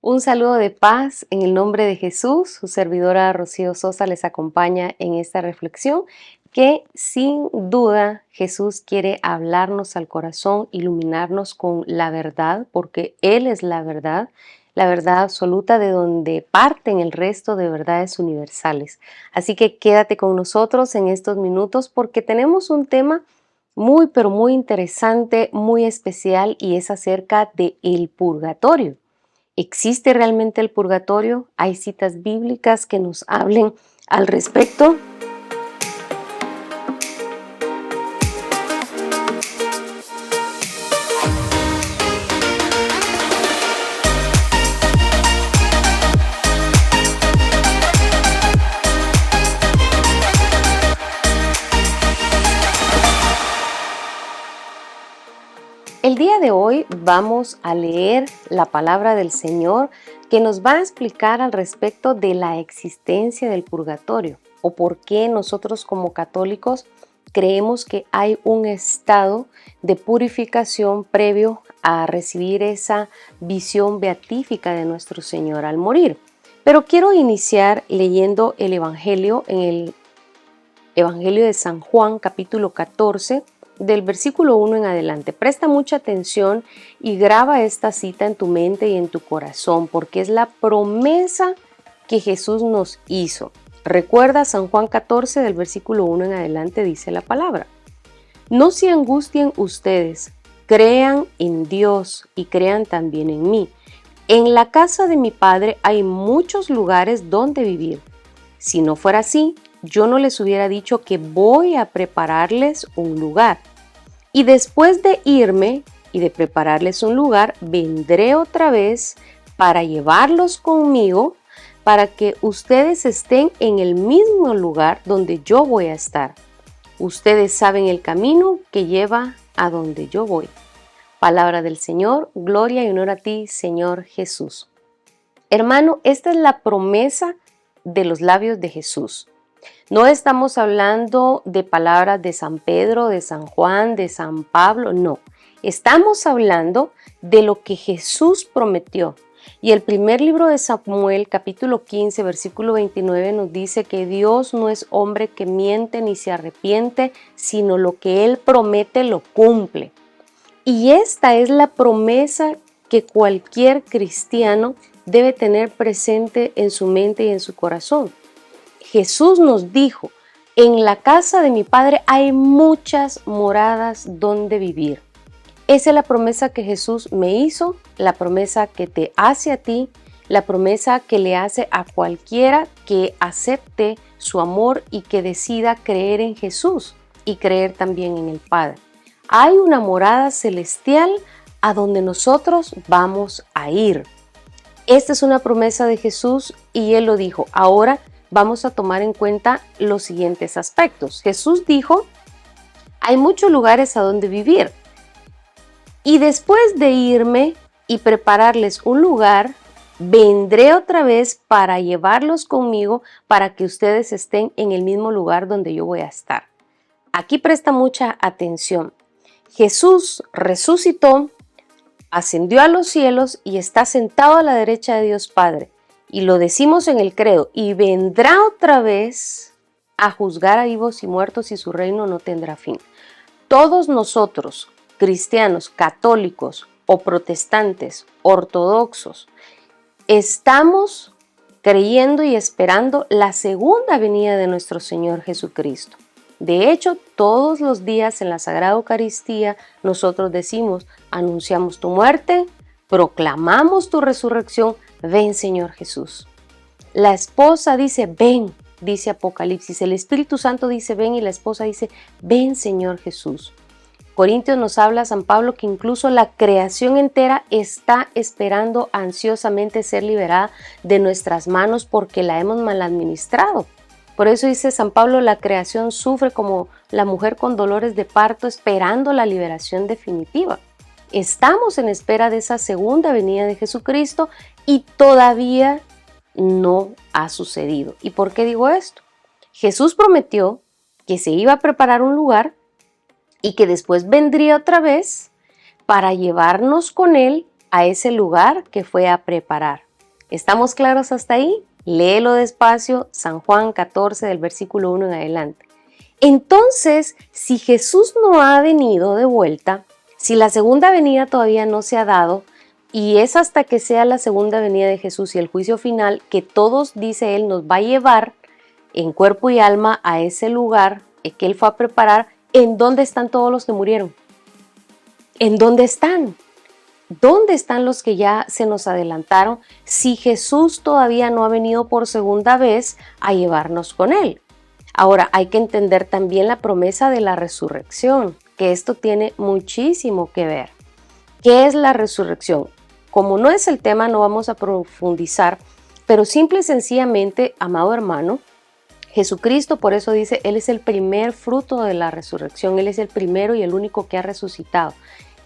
Un saludo de paz en el nombre de Jesús. Su servidora Rocío Sosa les acompaña en esta reflexión que sin duda Jesús quiere hablarnos al corazón, iluminarnos con la verdad, porque Él es la verdad absoluta de donde parten el resto de verdades universales. Así que quédate con nosotros en estos minutos porque tenemos un tema muy, pero muy interesante, muy especial y es acerca de el purgatorio. ¿Existe realmente el purgatorio? ¿Hay citas bíblicas que nos hablen al respecto? El día de hoy vamos a leer la palabra del Señor que nos va a explicar al respecto de la existencia del purgatorio o por qué nosotros como católicos creemos que hay un estado de purificación previo a recibir esa visión beatífica de nuestro Señor al morir. Pero quiero iniciar leyendo el Evangelio en el Evangelio de San Juan, capítulo 14, del versículo 1 en adelante. Presta mucha atención y graba esta cita en tu mente y en tu corazón, porque es la promesa que Jesús nos hizo. Recuerda, San Juan 14, del versículo 1 en adelante, dice la palabra: No se angustien ustedes, crean en Dios y crean también en mí. En la casa de mi Padre hay muchos lugares donde vivir. Si no fuera así, yo no les hubiera dicho que voy a prepararles un lugar. Y después de irme y de prepararles un lugar, vendré otra vez para llevarlos conmigo, para que ustedes estén en el mismo lugar donde yo voy a estar. Ustedes saben el camino que lleva a donde yo voy. Palabra del Señor, gloria y honor a ti, Señor Jesús. Hermano, esta es la promesa de los labios de Jesús. No estamos hablando de palabras de San Pedro, de San Juan, de San Pablo, no. Estamos hablando de lo que Jesús prometió. Y el primer libro de Samuel, capítulo 15, versículo 29, nos dice que Dios no es hombre que miente ni se arrepiente, sino lo que Él promete lo cumple. Y esta es la promesa que cualquier cristiano debe tener presente en su mente y en su corazón. Jesús nos dijo: en la casa de mi Padre hay muchas moradas donde vivir. Esa es la promesa que Jesús me hizo, la promesa que te hace a ti, la promesa que le hace a cualquiera que acepte su amor y que decida creer en Jesús y creer también en el Padre. Hay una morada celestial a donde nosotros vamos a ir. Esta es una promesa de Jesús y Él lo dijo. Ahora vamos a tomar en cuenta los siguientes aspectos. Jesús dijo: hay muchos lugares a donde vivir. Y después de irme y prepararles un lugar, vendré otra vez para llevarlos conmigo para que ustedes estén en el mismo lugar donde yo voy a estar. Aquí presta mucha atención. Jesús resucitó, ascendió a los cielos y está sentado a la derecha de Dios Padre. Y lo decimos en el credo, y vendrá otra vez a juzgar a vivos y muertos y su reino no tendrá fin. Todos nosotros, cristianos, católicos o protestantes, ortodoxos, estamos creyendo y esperando la segunda venida de nuestro Señor Jesucristo. De hecho, todos los días en la Sagrada Eucaristía nosotros decimos: anunciamos tu muerte, proclamamos tu resurrección, ven Señor Jesús. La esposa dice: ven, dice Apocalipsis. El Espíritu Santo dice: ven, y la esposa dice: ven Señor Jesús. Corintios nos habla San Pablo que incluso la creación entera está esperando ansiosamente ser liberada de nuestras manos porque la hemos mal administrado. Por eso dice San Pablo: la creación sufre como la mujer con dolores de parto, esperando la liberación definitiva. Estamos en espera de esa segunda venida de Jesucristo y todavía no ha sucedido. ¿Y por qué digo esto? Jesús prometió que se iba a preparar un lugar y que después vendría otra vez para llevarnos con Él a ese lugar que fue a preparar. ¿Estamos claros hasta ahí? Léelo despacio, San Juan 14 del versículo 1 en adelante. Entonces, si Jesús no ha venido de vuelta, si la segunda venida todavía no se ha dado, y es hasta que sea la segunda venida de Jesús y el juicio final que todos, dice Él, nos va a llevar en cuerpo y alma a ese lugar que Él fue a preparar, ¿en dónde están todos los que murieron? ¿En dónde están? ¿Dónde están los que ya se nos adelantaron si Jesús todavía no ha venido por segunda vez a llevarnos con Él? Ahora, hay que entender también la promesa de la resurrección, que esto tiene muchísimo que ver. ¿Qué es la resurrección? Como no es el tema, no vamos a profundizar, pero simple y sencillamente, amado hermano, Jesucristo, por eso dice, Él es el primer fruto de la resurrección, Él es el primero y el único que ha resucitado.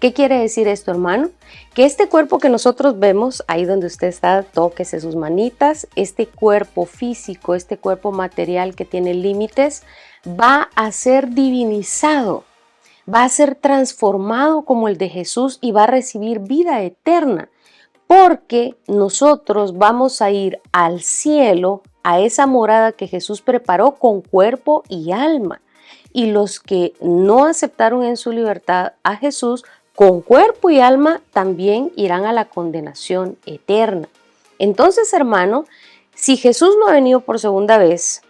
¿Qué quiere decir esto, hermano? Que este cuerpo que nosotros vemos, ahí donde usted está, tóquese sus manitas, este cuerpo físico, este cuerpo material que tiene límites, va a ser divinizado, va a ser transformado como el de Jesús y va a recibir vida eterna, porque nosotros vamos a ir al cielo, a esa morada que Jesús preparó con cuerpo y alma. Y los que no aceptaron en su libertad a Jesús, con cuerpo y alma también irán a la condenación eterna. Entonces, hermano, si Jesús no ha venido por segunda vez,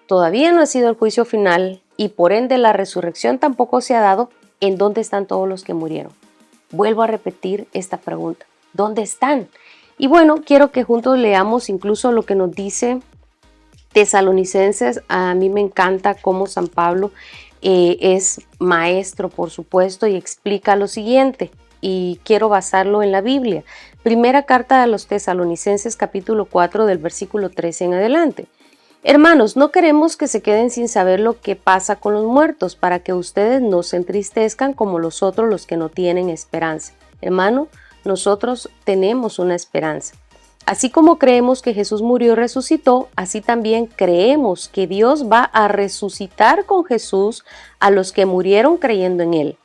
todavía no ha sido el juicio final y por ende la resurrección tampoco se ha dado, ¿en dónde están todos los que murieron? Vuelvo a repetir esta pregunta. ¿Dónde están? Y bueno, quiero que juntos leamos incluso lo que nos dice Tesalonicenses. A mí me encanta cómo San Pablo es maestro, por supuesto, y explica lo siguiente, y quiero basarlo en la Biblia. Primera carta a los Tesalonicenses, capítulo 4, del versículo 13 en adelante. Hermanos, no queremos que se queden sin saber lo que pasa con los muertos, para que ustedes no se entristezcan como los otros, los que no tienen esperanza. Hermano, nosotros tenemos una esperanza. Así como creemos que Jesús murió y resucitó, así también creemos que Dios va a resucitar con Jesús a los que murieron creyendo en Él.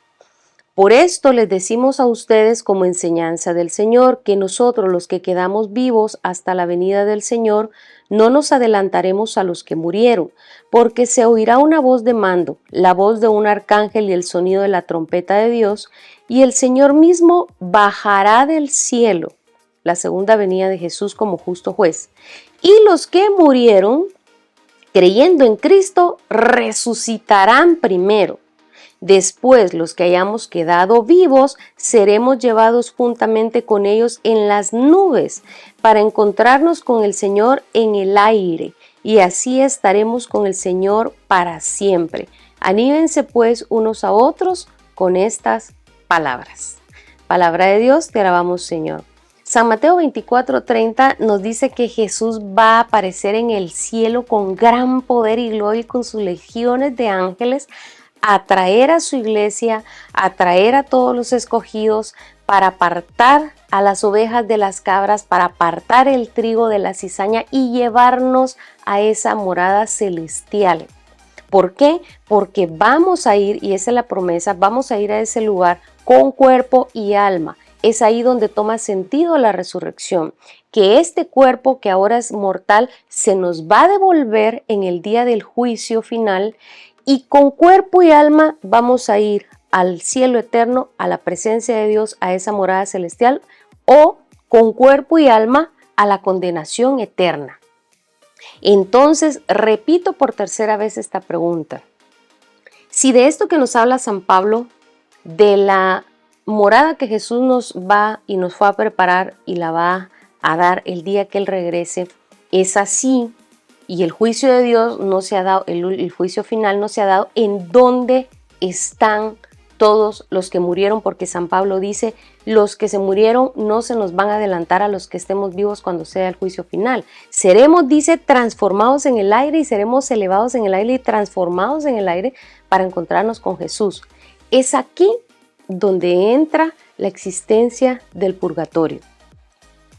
Por esto les decimos a ustedes como enseñanza del Señor, que nosotros los que quedamos vivos hasta la venida del Señor, no nos adelantaremos a los que murieron, porque se oirá una voz de mando, la voz de un arcángel y el sonido de la trompeta de Dios, y el Señor mismo bajará del cielo, la segunda venida de Jesús como justo juez. Y los que murieron creyendo en Cristo resucitarán primero. Después, los que hayamos quedado vivos, seremos llevados juntamente con ellos en las nubes para encontrarnos con el Señor en el aire, y así estaremos con el Señor para siempre. Anímense pues unos a otros con estas palabras. Palabra de Dios, te alabamos, Señor. San Mateo 24:30 nos dice que Jesús va a aparecer en el cielo con gran poder y gloria y con sus legiones de ángeles, a traer a su iglesia, a traer a todos los escogidos para apartar a las ovejas de las cabras, para apartar el trigo de la cizaña y llevarnos a esa morada celestial. ¿Por qué? Porque vamos a ir, y esa es la promesa, vamos a ir a ese lugar con cuerpo y alma. Es ahí donde toma sentido la resurrección, que este cuerpo que ahora es mortal se nos va a devolver en el día del juicio final, y con cuerpo y alma vamos a ir al cielo eterno, a la presencia de Dios, a esa morada celestial, o con cuerpo y alma a la condenación eterna. Entonces, repito por tercera vez esta pregunta. Si de esto que nos habla San Pablo, de la morada que Jesús nos va y nos fue a preparar y la va a dar el día que Él regrese, es así, y el juicio de Dios no se ha dado, el juicio final no se ha dado, ¿en dónde están todos los que murieron? Porque San Pablo dice, los que se murieron no se nos van a adelantar a los que estemos vivos cuando sea el juicio final. Seremos, dice, transformados en el aire, y seremos elevados en el aire y transformados en el aire para encontrarnos con Jesús. Es aquí donde entra la existencia del purgatorio.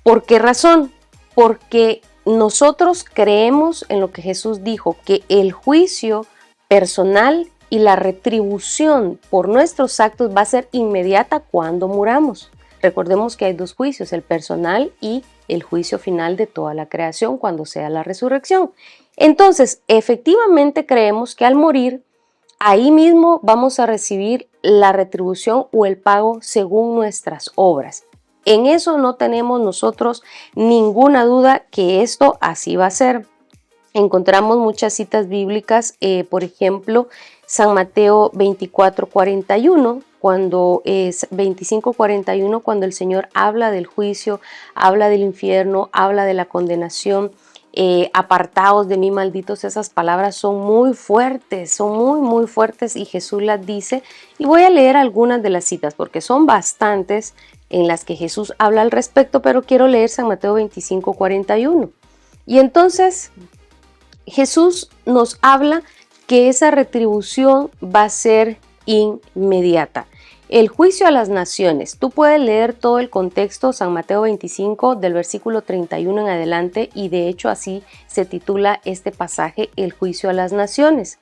¿Por qué razón? Porque nosotros creemos en lo que Jesús dijo, que el juicio personal y la retribución por nuestros actos va a ser inmediata cuando muramos. Recordemos que hay dos juicios, el personal y el juicio final de toda la creación cuando sea la resurrección. Entonces, efectivamente creemos que al morir, ahí mismo vamos a recibir la retribución o el pago según nuestras obras. En eso no tenemos nosotros ninguna duda que esto así va a ser. Encontramos muchas citas bíblicas, por ejemplo, San Mateo 24:41, cuando es 25:41, cuando el Señor habla del juicio, habla del infierno, habla de la condenación. Apartaos de mí, malditos, esas palabras son muy fuertes, muy fuertes, y Jesús las dice. Y voy a leer algunas de las citas porque son bastantes en las que Jesús habla al respecto, pero quiero leer San Mateo 25:41. Y entonces Jesús nos habla que esa retribución va a ser inmediata. El juicio a las naciones. Tú puedes leer todo el contexto, San Mateo 25, del versículo 31 en adelante, y de hecho así se titula este pasaje, el juicio a las naciones.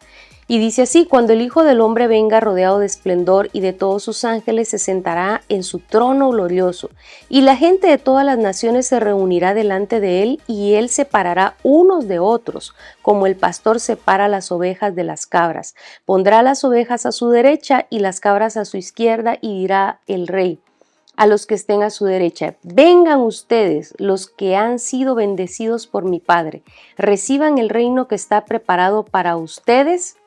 Y dice así: cuando el Hijo del Hombre venga rodeado de esplendor y de todos sus ángeles, se sentará en su trono glorioso, y la gente de todas las naciones se reunirá delante de él, y él separará unos de otros, como el pastor separa las ovejas de las cabras. Pondrá las ovejas a su derecha y las cabras a su izquierda, y dirá el rey a los que estén a su derecha: vengan ustedes, los que han sido bendecidos por mi Padre, reciban el reino que está preparado para ustedes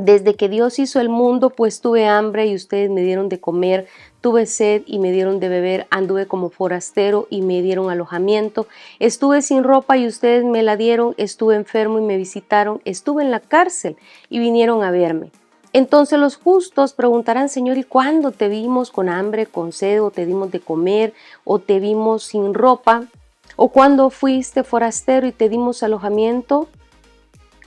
desde que Dios hizo el mundo. Pues tuve hambre y ustedes me dieron de comer, tuve sed y me dieron de beber, anduve como forastero y me dieron alojamiento, estuve sin ropa y ustedes me la dieron, estuve enfermo y me visitaron, estuve en la cárcel y vinieron a verme. Entonces los justos preguntarán: Señor, ¿y cuándo te vimos con hambre, con sed, o te dimos de comer, o te vimos sin ropa? ¿O cuándo fuiste forastero y te dimos alojamiento?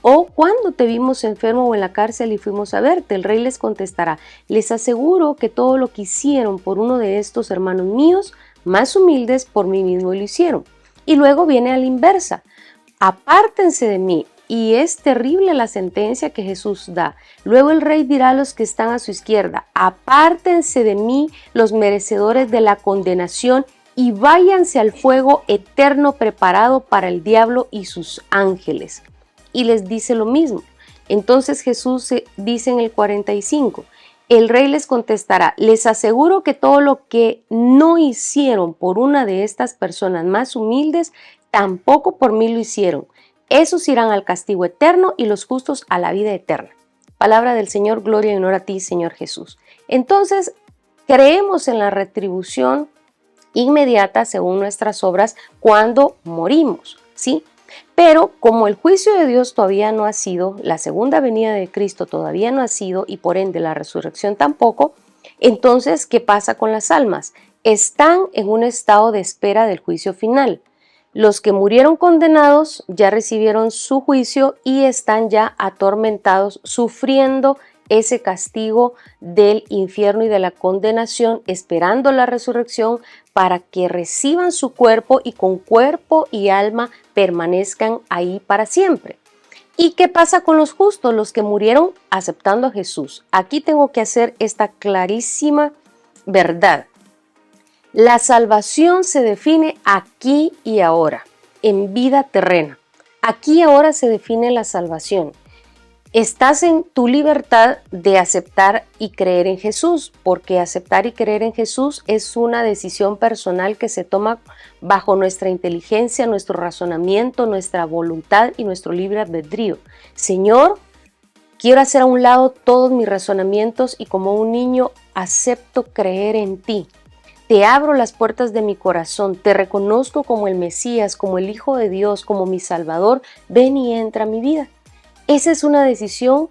¿O cuando te vimos enfermo o en la cárcel y fuimos a verte? El rey les contestará: les aseguro que todo lo que hicieron por uno de estos hermanos míos más humildes, por mí mismo lo hicieron. Y luego viene a la inversa: apártense de mí. Y es terrible la sentencia que Jesús da. Luego el rey dirá a los que están a su izquierda: apártense de mí, los merecedores de la condenación, y váyanse al fuego eterno preparado para el diablo y sus ángeles. Y les dice lo mismo. Entonces Jesús dice en el 45: el rey les contestará: les aseguro que todo lo que no hicieron por una de estas personas más humildes, tampoco por mí lo hicieron. Esos irán al castigo eterno y los justos a la vida eterna. Palabra del Señor. Gloria y honor a ti, Señor Jesús. Entonces, creemos en la retribución inmediata según nuestras obras cuando morimos, ¿sí? Pero como el juicio de Dios todavía no ha sido, la segunda venida de Cristo todavía no ha sido, y por ende la resurrección tampoco, entonces, ¿qué pasa con las almas? Están en un estado de espera del juicio final. Los que murieron condenados ya recibieron su juicio y están ya atormentados, sufriendo ese castigo del infierno y de la condenación, esperando la resurrección para que reciban su cuerpo y con cuerpo y alma permanezcan ahí para siempre. ¿Y qué pasa con los justos, los que murieron aceptando a Jesús? Aquí tengo que hacer esta clarísima verdad. La salvación se define aquí y ahora, en vida terrena. Aquí y ahora se define la salvación. Estás en tu libertad de aceptar y creer en Jesús, porque aceptar y creer en Jesús es una decisión personal que se toma bajo nuestra inteligencia, nuestro razonamiento, nuestra voluntad y nuestro libre albedrío. Señor, quiero hacer a un lado todos mis razonamientos y como un niño acepto creer en ti. Te abro las puertas de mi corazón, te reconozco como el Mesías, como el Hijo de Dios, como mi Salvador. Ven y entra a mi vida. Esa es una decisión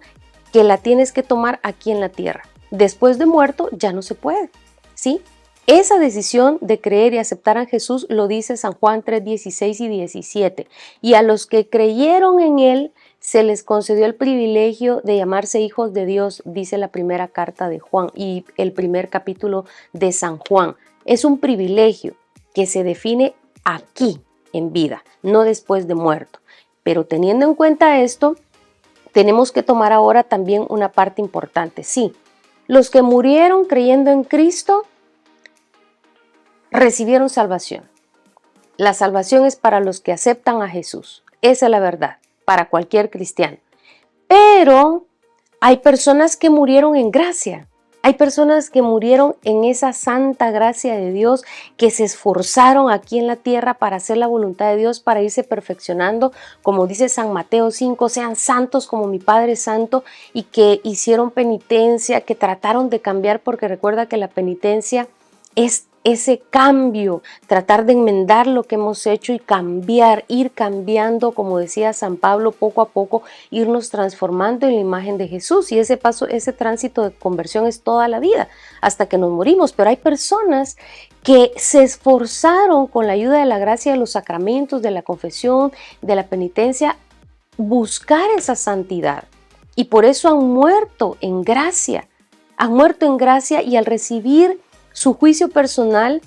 que la tienes que tomar aquí en la tierra. Después de muerto ya no se puede, ¿sí? Esa decisión de creer y aceptar a Jesús lo dice San Juan 3:16 y 17. Y a los que creyeron en Él se les concedió el privilegio de llamarse hijos de Dios, dice la primera carta de Juan y el primer capítulo de San Juan. Es un privilegio que se define aquí en vida, no después de muerto. Pero teniendo en cuenta esto, tenemos que tomar ahora también una parte importante. Sí, los que murieron creyendo en Cristo recibieron salvación. La salvación es para los que aceptan a Jesús. Esa es la verdad, para cualquier cristiano. Pero hay personas que murieron en gracia. Hay personas que murieron en esa santa gracia de Dios, que se esforzaron aquí en la tierra para hacer la voluntad de Dios, para irse perfeccionando, como dice San Mateo 5, sean santos como mi Padre es santo, y que hicieron penitencia, que trataron de cambiar, porque recuerda que la penitencia es ese cambio, tratar de enmendar lo que hemos hecho y cambiar, ir cambiando, como decía San Pablo, poco a poco, irnos transformando en la imagen de Jesús. Y ese paso, ese tránsito de conversión es toda la vida, hasta que nos morimos. Pero hay personas que se esforzaron con la ayuda de la gracia de los sacramentos, de la confesión, de la penitencia, buscar esa santidad. Y por eso han muerto en gracia. Han muerto en gracia y al recibir su juicio personal,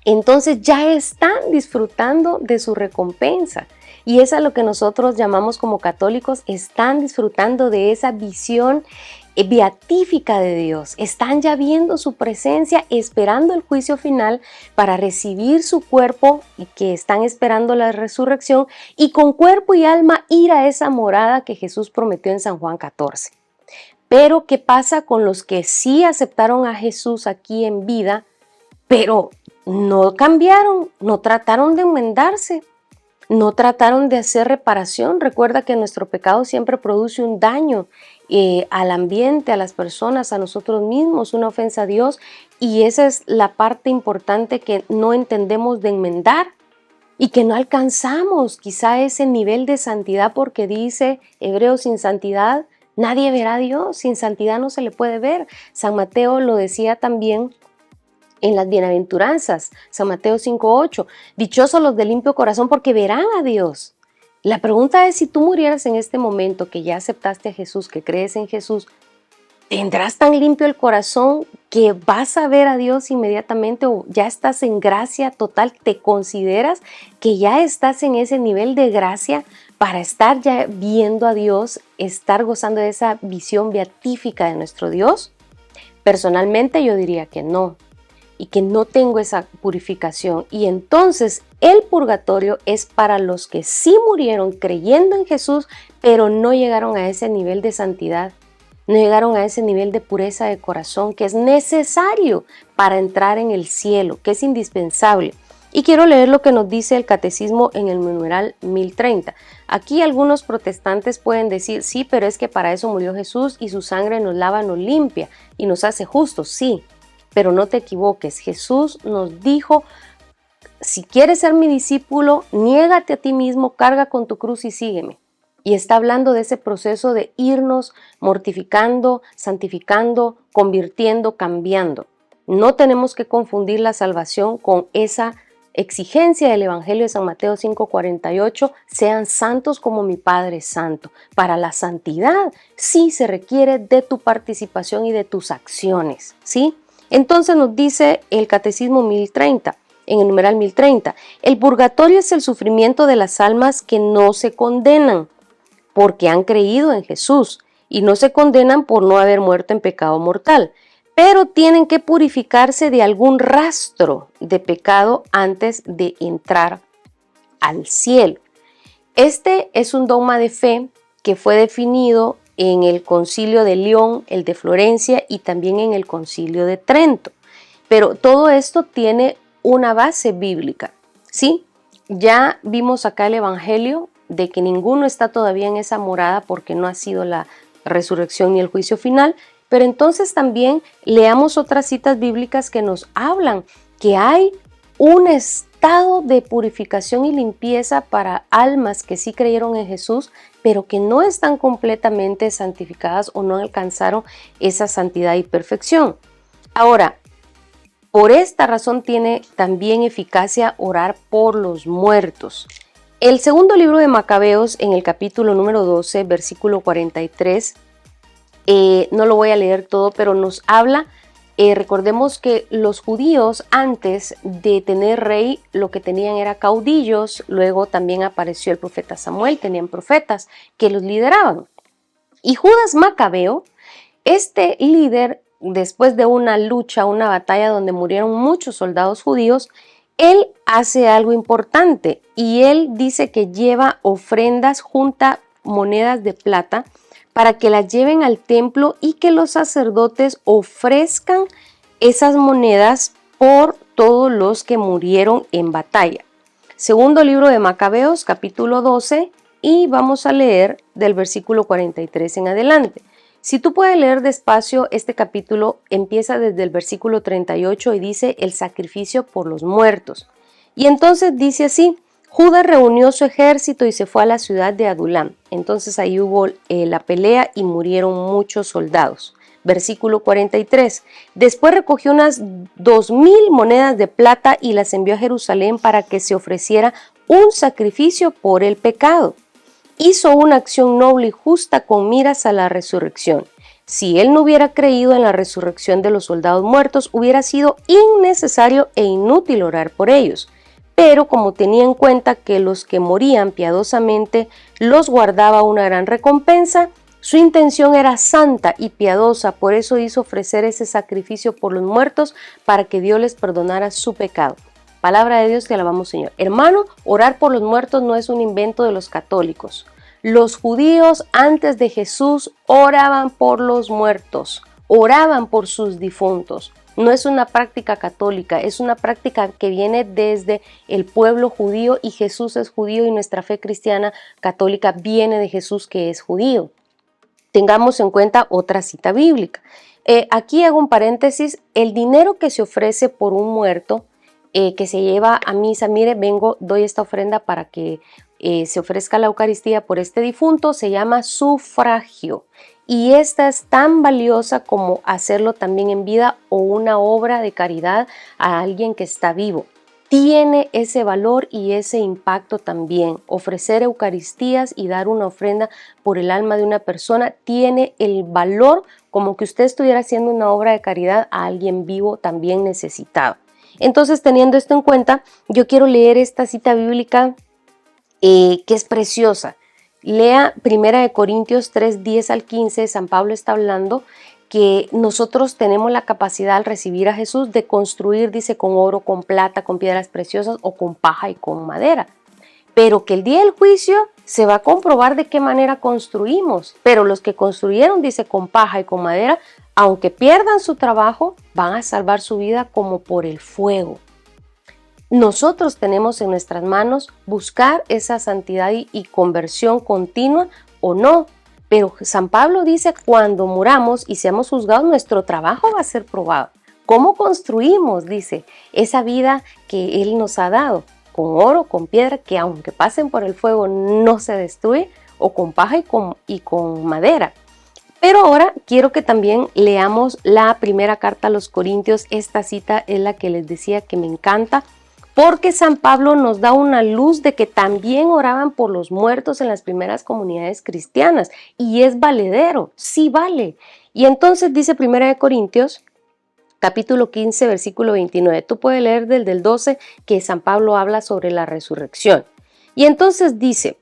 entonces ya están disfrutando de su recompensa. Y eso es lo que nosotros llamamos como católicos, están disfrutando de esa visión beatífica de Dios. Están ya viendo su presencia, esperando el juicio final para recibir su cuerpo y que están esperando la resurrección y con cuerpo y alma ir a esa morada que Jesús prometió en San Juan 14. Pero, ¿qué pasa con los que sí aceptaron a Jesús aquí en vida, pero no cambiaron, no trataron de enmendarse, no trataron de hacer reparación? Recuerda que nuestro pecado siempre produce un daño al ambiente, a las personas, a nosotros mismos, una ofensa a Dios, y esa es la parte importante que no entendemos de enmendar y que no alcanzamos quizá ese nivel de santidad, porque dice Hebreos, sin santidad nadie verá a Dios, sin santidad no se le puede ver. San Mateo lo decía también en las bienaventuranzas, San Mateo 5:8, dichosos los de limpio corazón porque verán a Dios. La pregunta es, si tú murieras en este momento, que ya aceptaste a Jesús, que crees en Jesús, ¿tendrás tan limpio el corazón que vas a ver a Dios inmediatamente, o ya estás en gracia total? ¿Te consideras que ya estás en ese nivel de gracia para estar ya viendo a Dios, estar gozando de esa visión beatífica de nuestro Dios? Personalmente yo diría que no, y que no tengo esa purificación. Y entonces el purgatorio es para los que sí murieron creyendo en Jesús, pero no llegaron a ese nivel de santidad, no llegaron a ese nivel de pureza de corazón que es necesario para entrar en el cielo, que es indispensable. Y quiero leer lo que nos dice el catecismo en el numeral 1030. Aquí algunos protestantes pueden decir, sí, pero es que para eso murió Jesús y su sangre nos lava, nos limpia y nos hace justos. Sí, pero no te equivoques. Jesús nos dijo, si quieres ser mi discípulo, niégate a ti mismo, carga con tu cruz y sígueme. Y está hablando de ese proceso de irnos mortificando, santificando, convirtiendo, cambiando. No tenemos que confundir la salvación con esa exigencia del Evangelio de San Mateo 5:48, sean santos como mi Padre es santo. Para la santidad sí se requiere de tu participación y de tus acciones, ¿sí? Entonces nos dice el Catecismo 1030, en el numeral 1030, el purgatorio es el sufrimiento de las almas que no se condenan porque han creído en Jesús y no se condenan por no haber muerto en pecado mortal, pero tienen que purificarse de algún rastro de pecado antes de entrar al cielo. Este es un dogma de fe que fue definido en el Concilio de León, el de Florencia y también en el Concilio de Trento. Pero todo esto tiene una base bíblica, ¿sí? Ya vimos acá el Evangelio de que ninguno está todavía en esa morada porque no ha sido la resurrección ni el juicio final, pero entonces también leamos otras citas bíblicas que nos hablan que hay un estado de purificación y limpieza para almas que sí creyeron en Jesús, pero que no están completamente santificadas o no alcanzaron esa santidad y perfección. Ahora, por esta razón tiene también eficacia orar por los muertos. El segundo libro de Macabeos, en el capítulo número 12, versículo 43, no lo voy a leer todo, pero nos habla, recordemos que los judíos antes de tener rey, lo que tenían era caudillos, luego también apareció el profeta Samuel, tenían profetas que los lideraban. Y Judas Macabeo, este líder, después de una lucha, una batalla donde murieron muchos soldados judíos, Él hace algo importante y él dice que lleva ofrendas, junta monedas de plata para que las lleven al templo y que los sacerdotes ofrezcan esas monedas por todos los que murieron en batalla. Segundo libro de Macabeos, capítulo 12, y vamos a leer del versículo 43 en adelante. Si tú puedes leer despacio, este capítulo empieza desde el versículo 38 y dice el sacrificio por los muertos. Y entonces dice así: Judas reunió su ejército y se fue a la ciudad de Adulam. Entonces ahí hubo la pelea y murieron muchos soldados. Versículo 43. Después recogió unas 2000 monedas de plata y las envió a Jerusalén para que se ofreciera un sacrificio por el pecado. Hizo una acción noble y justa con miras a la resurrección. Si él no hubiera creído en la resurrección de los soldados muertos, hubiera sido innecesario e inútil orar por ellos. Pero como tenía en cuenta que los que morían piadosamente los guardaba una gran recompensa, su intención era santa y piadosa, por eso hizo ofrecer ese sacrificio por los muertos para que Dios les perdonara su pecado. Palabra de Dios, te alabamos, Señor. Hermano, orar por los muertos no es un invento de los católicos. Los judíos antes de Jesús oraban por los muertos, oraban por sus difuntos. No es una práctica católica, es una práctica que viene desde el pueblo judío y Jesús es judío y nuestra fe cristiana católica viene de Jesús que es judío. Tengamos en cuenta otra cita bíblica. Aquí hago un paréntesis: el dinero que se ofrece por un muerto que se lleva a misa, mire, doy esta ofrenda para que se ofrezca la Eucaristía por este difunto, se llama sufragio. Y esta es tan valiosa como hacerlo también en vida o una obra de caridad a alguien que está vivo. Tiene ese valor y ese impacto también. Ofrecer Eucaristías y dar una ofrenda por el alma de una persona tiene el valor como que usted estuviera haciendo una obra de caridad a alguien vivo también necesitado. Entonces, teniendo esto en cuenta, yo quiero leer esta cita bíblica que es preciosa. Lea 1 Corintios 3, 10 al 15. San Pablo está hablando que nosotros tenemos la capacidad al recibir a Jesús de construir, dice, con oro, con plata, con piedras preciosas o con paja y con madera. Pero que el día del juicio se va a comprobar de qué manera construimos. Pero los que construyeron, dice, con paja y con madera, aunque pierdan su trabajo, van a salvar su vida como por el fuego. Nosotros tenemos en nuestras manos buscar esa santidad y conversión continua o no. Pero San Pablo dice, cuando muramos y seamos juzgados, nuestro trabajo va a ser probado. ¿Cómo construimos, dice, esa vida que Él nos ha dado? Con oro, con piedra, que aunque pasen por el fuego no se destruye, o con paja y con madera. Pero ahora quiero que también leamos la primera carta a los Corintios. Esta cita es la que les decía que me encanta, porque San Pablo nos da una luz de que también oraban por los muertos en las primeras comunidades cristianas. Y es valedero, sí vale. Y entonces dice 1 Corintios, capítulo 15, versículo 29. Tú puedes leer desde el 12 que San Pablo habla sobre la resurrección. Y entonces dice: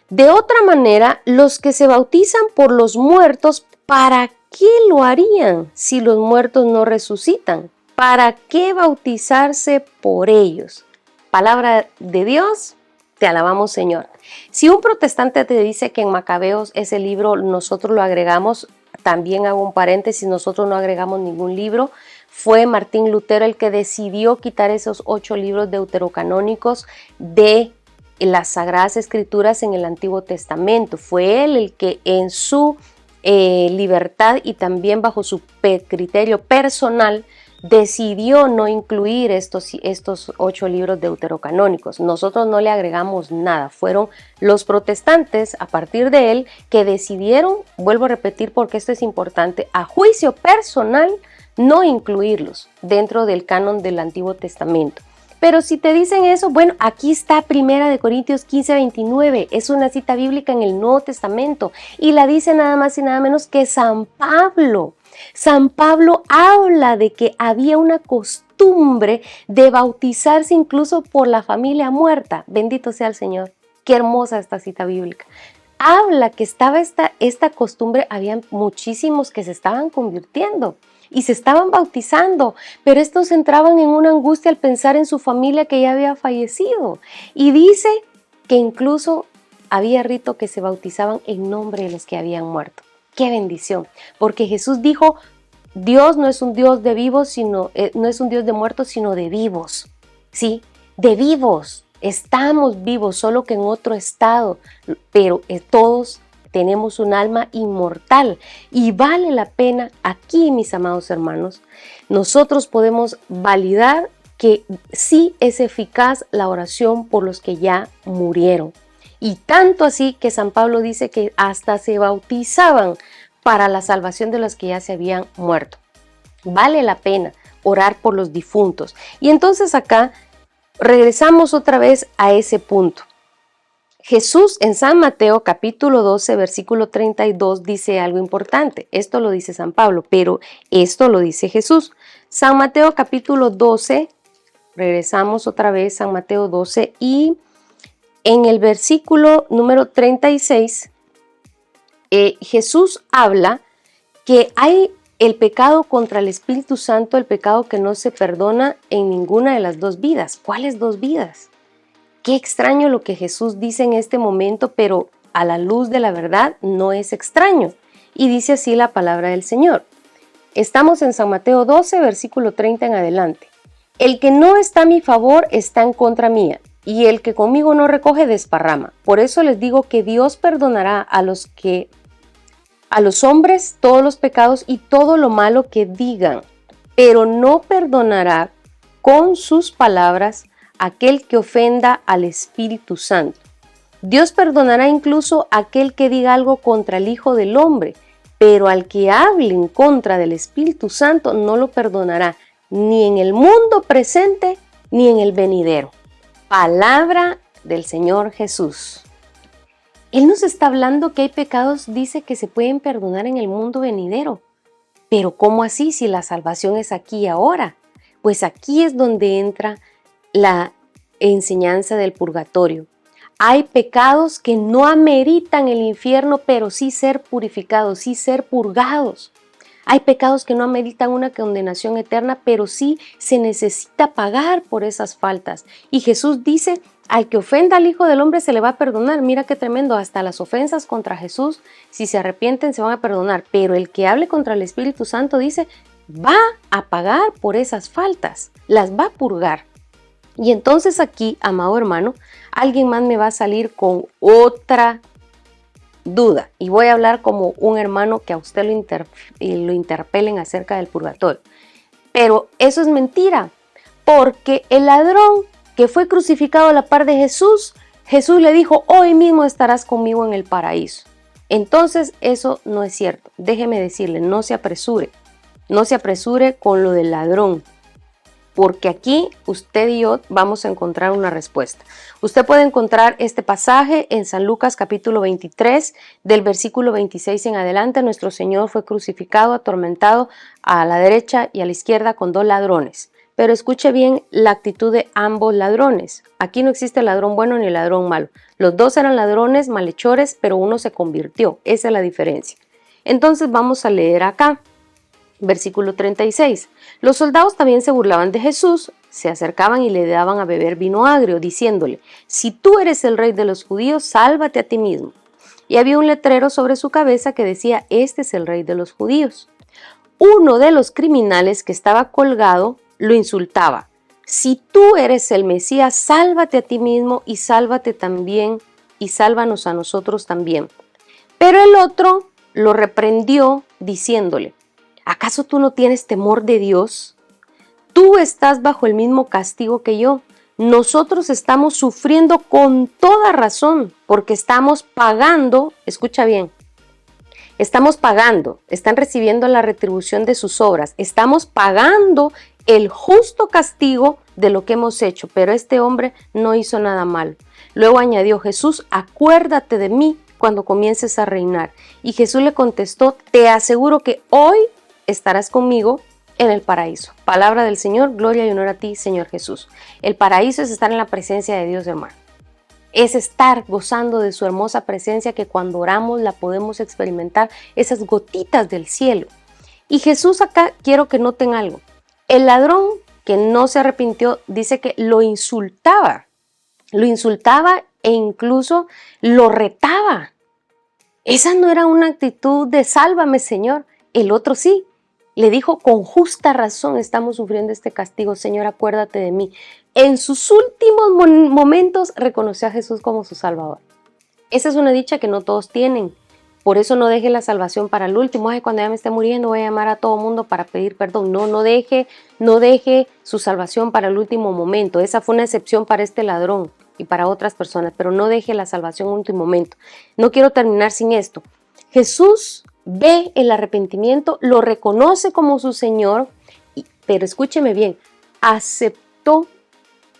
de otra manera, los que se bautizan por los muertos, ¿para qué lo harían si los muertos no resucitan? ¿Para qué bautizarse por ellos? Palabra de Dios, te alabamos, Señor. Si un protestante te dice que en Macabeos ese libro nosotros lo agregamos, también hago un paréntesis, nosotros no agregamos ningún libro. Fue Martín Lutero el que decidió quitar esos 8 libros deuterocanónicos de las Sagradas Escrituras en el Antiguo Testamento. Fue él el que en su libertad y también bajo su criterio personal decidió no incluir estos 8 libros deuterocanónicos. Nosotros no le agregamos nada. Fueron los protestantes a partir de él que decidieron, vuelvo a repetir porque esto es importante, a juicio personal no incluirlos dentro del canon del Antiguo Testamento. Pero si te dicen eso, bueno, aquí está 1 Corintios 15, 29. Es una cita bíblica en el Nuevo Testamento y la dice nada más y nada menos que San Pablo. San Pablo habla de que había una costumbre de bautizarse incluso por la familia muerta. Bendito sea el Señor. Qué hermosa esta cita bíblica. Habla que estaba esta costumbre, había muchísimos que se estaban convirtiendo. y se estaban bautizando, pero estos entraban en una angustia al pensar en su familia que ya había fallecido. Y dice que incluso había rito que se bautizaban en nombre de los que habían muerto. ¡Qué bendición! Porque Jesús dijo, Dios no es un Dios de vivos, no es un Dios de muertos, sino de vivos. ¿Sí? De vivos. Estamos vivos, solo que en otro estado, pero todos tenemos un alma inmortal y vale la pena aquí, mis amados hermanos, nosotros podemos validar que sí es eficaz la oración por los que ya murieron. Y tanto así que San Pablo dice que hasta se bautizaban para la salvación de los que ya se habían muerto. Vale la pena orar por los difuntos. Y entonces acá regresamos otra vez a ese punto. Jesús en San Mateo capítulo 12 versículo 32 dice algo importante. Esto lo dice San Pablo, pero esto lo dice Jesús. San Mateo capítulo 12, regresamos otra vez San Mateo 12 y en el versículo número 36 Jesús habla que hay el pecado contra el Espíritu Santo, el pecado que no se perdona en ninguna de las dos vidas. ¿Cuáles dos vidas? Qué extraño lo que Jesús dice en este momento, pero a la luz de la verdad no es extraño. Y dice así la palabra del Señor. Estamos en San Mateo 12, versículo 30 en adelante. El que no está a mi favor está en contra mía, y el que conmigo no recoge desparrama. Por eso les digo que Dios perdonará a los hombres todos los pecados y todo lo malo que digan, pero no perdonará con sus palabras aquel que ofenda al Espíritu Santo. Dios perdonará incluso a aquel que diga algo contra el Hijo del Hombre, pero al que hable en contra del Espíritu Santo no lo perdonará ni en el mundo presente ni en el venidero. Palabra del Señor Jesús. Él nos está hablando que hay pecados, dice, que se pueden perdonar en el mundo venidero. Pero ¿cómo así si la salvación es aquí y ahora? Pues aquí es donde entra la enseñanza del purgatorio. Hay pecados que no ameritan el infierno, pero sí ser purificados, sí ser purgados. Hay pecados que no ameritan una condenación eterna, pero sí se necesita pagar por esas faltas. Y Jesús dice, al que ofenda al Hijo del Hombre se le va a perdonar. Mira qué tremendo, hasta las ofensas contra Jesús, si se arrepienten, se van a perdonar. Pero el que hable contra el Espíritu Santo dice, va a pagar por esas faltas, las va a purgar. Y entonces aquí, amado hermano, alguien más me va a salir con otra duda y voy a hablar como un hermano que a usted lo interpelen acerca del purgatorio. Pero eso es mentira, porque el ladrón que fue crucificado a la par de Jesús, Jesús le dijo, hoy mismo estarás conmigo en el paraíso. Entonces eso no es cierto. Déjeme decirle, no se apresure con lo del ladrón, porque aquí usted y yo vamos a encontrar una respuesta. Usted puede encontrar este pasaje en San Lucas capítulo 23, del versículo 26 en adelante. Nuestro Señor fue crucificado, atormentado a la derecha y a la izquierda con dos ladrones. Pero escuche bien la actitud de ambos ladrones. Aquí no existe ladrón bueno ni ladrón malo. Los dos eran ladrones, malhechores, pero uno se convirtió. Esa es la diferencia. Entonces vamos a leer acá. Versículo 36. Los soldados también se burlaban de Jesús, se acercaban y le daban a beber vino agrio, diciéndole, si tú eres el rey de los judíos, sálvate a ti mismo. Y había un letrero sobre su cabeza que decía, este es el rey de los judíos. Uno de los criminales que estaba colgado lo insultaba, si tú eres el Mesías, sálvate a ti mismo y sálvate también y sálvanos a nosotros también. Pero el otro lo reprendió diciéndole, ¿acaso tú no tienes temor de Dios? Tú estás bajo el mismo castigo que yo. Nosotros estamos sufriendo con toda razón porque estamos pagando, escucha bien, están recibiendo la retribución de sus obras, estamos pagando el justo castigo de lo que hemos hecho, pero este hombre no hizo nada malo. Luego añadió Jesús, acuérdate de mí cuando comiences a reinar. Y Jesús le contestó, te aseguro que hoy estarás conmigo en el paraíso. Palabra del Señor, gloria y honor a ti, Señor Jesús. El paraíso es estar en la presencia de Dios, hermano. Es estar gozando de su hermosa presencia que cuando oramos la podemos experimentar, esas gotitas del cielo. Y Jesús acá quiero que noten algo. El ladrón que no se arrepintió dice que lo insultaba e incluso lo retaba. Esa no era una actitud de sálvame, Señor. El otro sí. Le dijo, con justa razón estamos sufriendo este castigo, Señor, acuérdate de mí. En sus últimos momentos reconoció a Jesús como su Salvador. Esa es una dicha que no todos tienen. Por eso no deje la salvación para el último. Ay, cuando ya me esté muriendo voy a llamar a todo mundo para pedir perdón. No deje su salvación para el último momento. Esa fue una excepción para este ladrón y para otras personas, pero no deje la salvación en último momento. No quiero terminar sin esto. Jesús ve el arrepentimiento, lo reconoce como su Señor, pero escúcheme bien, aceptó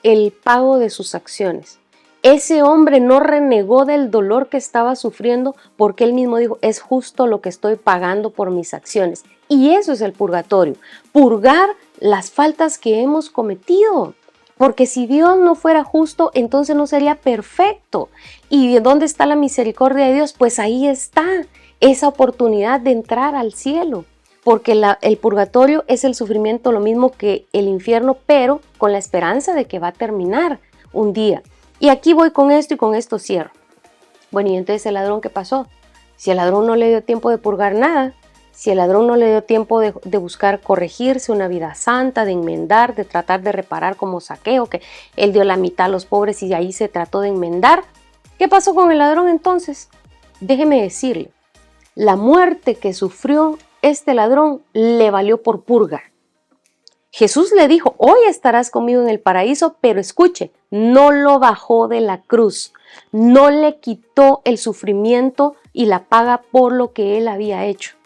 el pago de sus acciones. Ese hombre no renegó del dolor que estaba sufriendo porque él mismo dijo, es justo lo que estoy pagando por mis acciones. Y eso es el purgatorio, purgar las faltas que hemos cometido. Porque si Dios no fuera justo, entonces no sería perfecto. ¿Y dónde está la misericordia de Dios? Pues ahí está esa oportunidad de entrar al cielo. Porque el purgatorio es el sufrimiento lo mismo que el infierno, pero con la esperanza de que va a terminar un día. Y aquí voy con esto y con esto cierro. Bueno, y entonces el ladrón, ¿qué pasó? Si el ladrón no le dio tiempo de purgar nada, si el ladrón no le dio tiempo de buscar corregirse, una vida santa, de enmendar, de tratar de reparar como Zaqueo, que él dio la mitad a los pobres y ahí se trató de enmendar, ¿qué pasó con el ladrón entonces? Déjeme decirle, la muerte que sufrió este ladrón le valió por purga. Jesús le dijo, hoy estarás conmigo en el paraíso, pero escuche, no lo bajó de la cruz, no le quitó el sufrimiento y la paga por lo que él había hecho.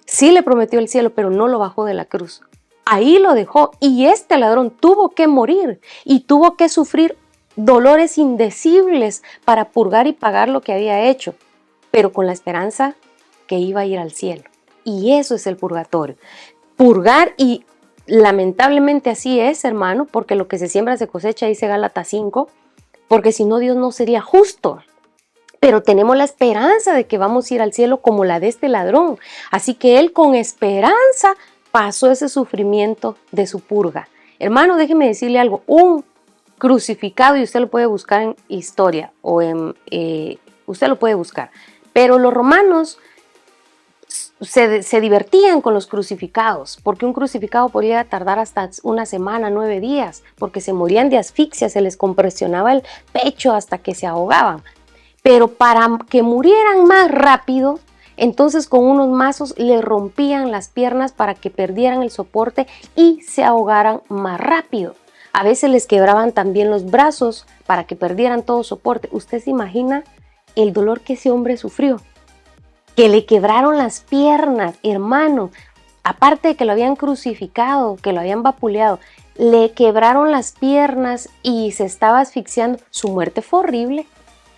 Sí le prometió el cielo, pero no lo bajó de la cruz. Ahí lo dejó y este ladrón tuvo que morir y tuvo que sufrir dolores indecibles para purgar y pagar lo que había hecho, pero con la esperanza que iba a ir al cielo. Y eso es el purgatorio. Purgar, y lamentablemente así es, hermano, porque lo que se siembra se cosecha, dice Gálatas 5, porque si no Dios no sería justo. Pero tenemos la esperanza de que vamos a ir al cielo como la de este ladrón. Así que él con esperanza pasó ese sufrimiento de su purga. Hermano, déjeme decirle algo, un crucificado, y usted lo puede buscar en historia, o usted lo puede buscar, pero los romanos se divertían con los crucificados, porque un crucificado podía tardar hasta una semana, 9 días, porque se morían de asfixia, se les compresionaba el pecho hasta que se ahogaban. Pero para que murieran más rápido, entonces con unos mazos le rompían las piernas para que perdieran el soporte y se ahogaran más rápido. A veces les quebraban también los brazos para que perdieran todo soporte. ¿Usted se imagina el dolor que ese hombre sufrió? Que le quebraron las piernas, hermano. Aparte de que lo habían crucificado, que lo habían vapuleado, le quebraron las piernas y se estaba asfixiando. Su muerte fue horrible.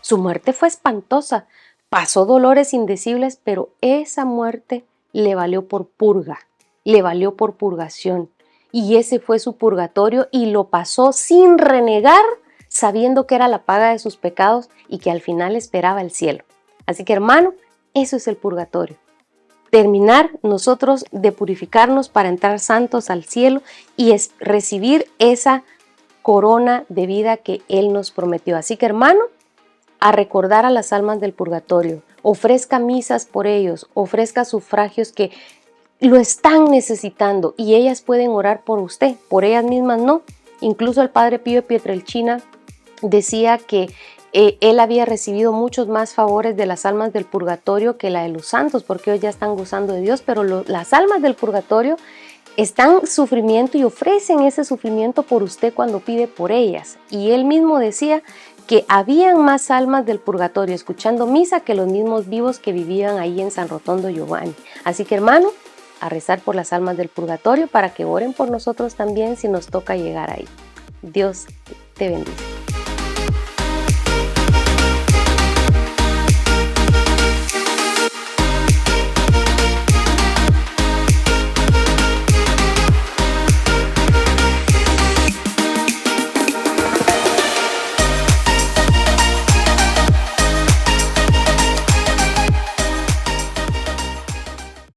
Su muerte fue espantosa, pasó dolores indecibles, pero esa muerte le valió por purga, le valió por purgación. Y ese fue su purgatorio y lo pasó sin renegar, sabiendo que era la paga de sus pecados y que al final esperaba el cielo. Así que, hermano, eso es el purgatorio. Terminar nosotros de purificarnos para entrar santos al cielo y recibir esa corona de vida que Él nos prometió. Así que, hermano, a recordar a las almas del purgatorio, ofrezca misas por ellos, ofrezca sufragios que lo están necesitando y ellas pueden orar por usted, por ellas mismas no. Incluso el padre Pío Pietrelcina decía que él había recibido muchos más favores de las almas del purgatorio que la de los santos, porque ellos ya están gozando de Dios, pero las almas del purgatorio están en sufrimiento y ofrecen ese sufrimiento por usted cuando pide por ellas. Y él mismo decía que habían más almas del purgatorio escuchando misa que los mismos vivos que vivían ahí en San Rotondo Giovanni. Así que, hermano, a rezar por las almas del purgatorio para que oren por nosotros también si nos toca llegar ahí. Dios te bendice.